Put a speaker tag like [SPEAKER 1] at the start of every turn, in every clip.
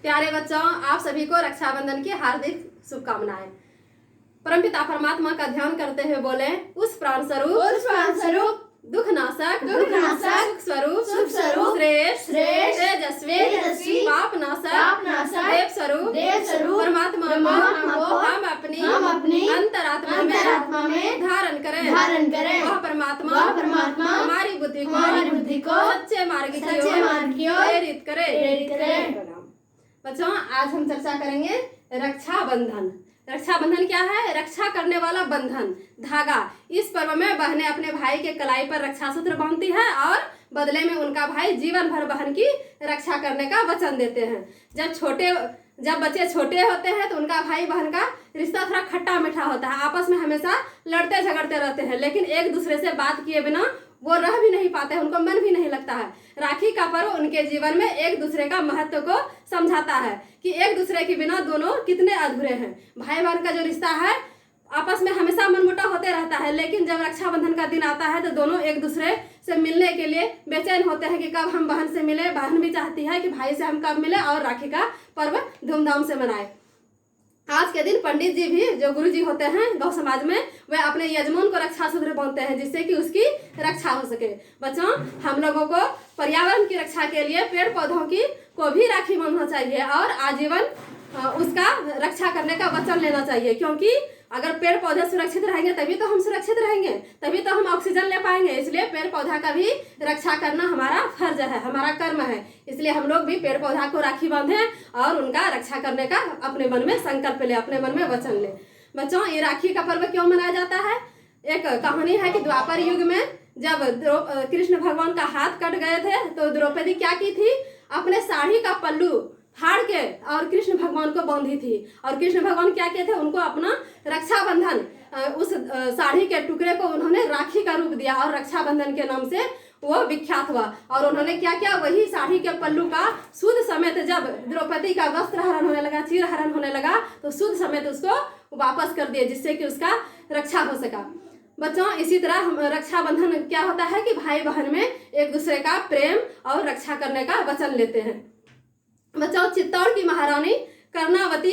[SPEAKER 1] प्यारे बच्चों, आप सभी को रक्षाबंधन की हार्दिक शुभकामनाएं। परमपिता परमात्मा का ध्यान करते हुए बोले, उस प्राण स्वरूप दुख नाशक सुख स्वरूप श्रेष्ठ तेजस्वी पाप नाशक देव स्वरूप परमात्मा को हम अपनी अंतरात्मा में धारण करें। वह परमात्मा हमारी बुद्धि को सच्चे मार्ग की ओर प्रेरित करे। बच्चों, आज हम चर्चा करेंगे रक्षाबंधन। रक्षाबंधन क्या है? रक्षा करने वाला बंधन, धागा। इस पर्व में बहनें अपने भाई के कलाई पर रक्षा सूत्र बांधती है और बदले में उनका भाई जीवन भर बहन की रक्षा करने का वचन देते हैं। जब बच्चे छोटे होते हैं तो उनका भाई बहन का रिश्ता थोड़ा खट्टा मीठा होता है। आपस में हमेशा लड़ते झगड़ते रहते हैं, लेकिन एक दूसरे से बात किए बिना वो रह भी नहीं पाते हैं, उनको मन भी नहीं लगता है। राखी का पर्व उनके जीवन में एक दूसरे का महत्व को समझाता है कि एक दूसरे के बिना दोनों कितने अधूरे हैं। भाई बहन का जो रिश्ता है आपस में हमेशा मनमुटाव होते रहता है, लेकिन जब रक्षाबंधन का दिन आता है तो दोनों एक दूसरे से मिलने के लिए बेचैन होते हैं कि कब हम बहन से मिले। बहन भी चाहती है कि भाई से हम कब मिले और राखी का पर्व धूमधाम से मनाए। आज के दिन पंडित जी भी, जो गुरु जी होते हैं गौ समाज में, वे अपने यजमान को रक्षा सूत्र बांधते हैं जिससे कि उसकी रक्षा हो सके। बच्चों, हम लोगों को पर्यावरण की रक्षा के लिए पेड़ पौधों को भी राखी बांधना चाहिए और आजीवन उसका रक्षा करने का वचन लेना चाहिए, क्योंकि अगर पेड़ पौधे सुरक्षित रहेंगे तभी तो हम सुरक्षित रहेंगे, तभी तो हम ऑक्सीजन ले पाएंगे। इसलिए पेड़ पौधा का भी रक्षा करना हमारा फर्ज है, हमारा कर्म है। इसलिए हम लोग भी पेड़ पौधा को राखी बांधें और उनका रक्षा करने का अपने मन में संकल्प ले, अपने मन में वचन ले। बच्चों, ये राखी का पर्व क्यों मनाया जाता है? एक कहानी है कि द्वापर युग में जब कृष्ण भगवान का हाथ कट गए थे तो द्रौपदी क्या की थी, अपने साड़ी का पल्लू फाड़ के और कृष्ण भगवान को बांधी थी। और कृष्ण भगवान क्या किए थे, उनको अपना रक्षाबंधन, उस साड़ी के टुकड़े को उन्होंने राखी का रूप दिया और रक्षाबंधन के नाम से वो विख्यात हुआ। और उन्होंने क्या किया, वही साड़ी के पल्लू का सूद समेत जब द्रौपदी का वस्त्र हरण होने लगा, चीर हरण होने लगा, तो सूद समेत उसको वापस कर दिए जिससे कि उसका रक्षा हो सका। बच्चों, इसी तरह रक्षाबंधन क्या होता है कि भाई बहन में एक दूसरे का प्रेम और रक्षा करने का वचन लेते हैं। बच्चों, चित्तौड़ की महारानी कर्णावती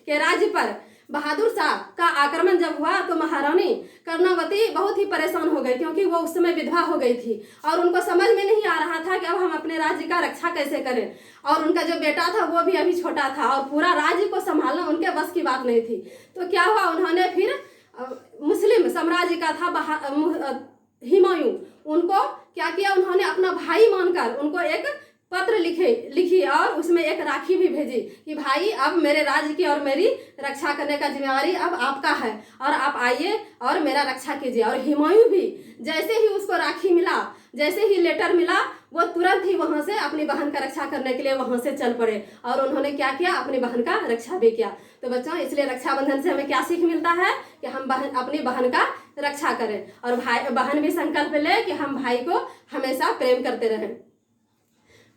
[SPEAKER 1] के राज्य पर बहादुर शाह का आक्रमण जब हुआ तो महारानी कर्णावती बहुत ही परेशान हो गई, क्योंकि वो उस समय विधवा हो गई थी और उनको समझ में नहीं आ रहा था कि अब हम अपने राज्य का रक्षा कैसे करें। और उनका जो बेटा था वो भी अभी छोटा था और पूरा राज्य को संभालना उनके बस की बात नहीं थी। तो क्या हुआ, उन्होंने फिर मुस्लिम साम्राज्य का था हुमायूं, उनको क्या किया, उन्होंने अपना भाई मानकर उनको एक पत्र लिखी और उसमें एक राखी भी भेजी कि भाई, अब मेरे राज्य की और मेरी रक्षा करने का जिम्मेवारी अब आपका है और आप आइए और मेरा रक्षा कीजिए। और हुमायूं भी जैसे ही उसको राखी मिला, जैसे ही लेटर मिला, वो तुरंत ही वहां से अपनी बहन का रक्षा करने के लिए वहां से चल पड़े और उन्होंने क्या किया, अपनी बहन का रक्षा भी किया। तो बच्चों, इसलिए रक्षाबंधन से हमें क्या सीख मिलता है कि हम अपनी बहन का रक्षा करें और बहन भी संकल्प ले कि हम भाई को हमेशा प्रेम करते रहें।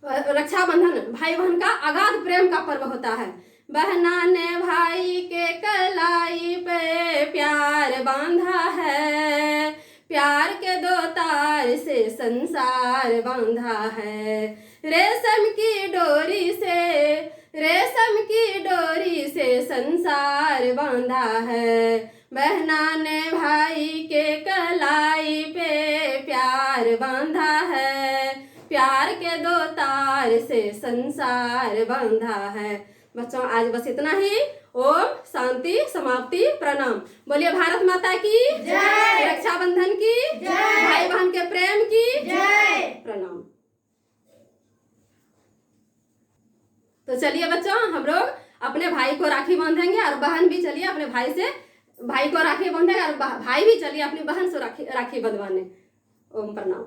[SPEAKER 1] रक्षाबंधन भाई बहन का अगाध प्रेम का पर्व होता है। बहना ने भाई के कलाई पे प्यार बांधा है, प्यार के दो तार से संसार बांधा है, रेशम की डोरी से संसार बांधा है। बहना ने भाई के कलाई पे प्यार बांधा है, प्यार के दो तार से संसार बांधा है। बच्चों, आज बस इतना ही। ओम शांति, समाप्ति, प्रणाम। बोलिए भारत माता की जय, रक्षाबंधन की जय, भाई बहन के प्रेम की जय, प्रणाम। तो चलिए बच्चों, हम लोग अपने भाई को राखी बांधेंगे और बहन भी चलिए अपने भाई को राखी बांधेंगे और भाई भी चलिए अपनी बहन से राखी बंधवाने। ओम प्रणाम।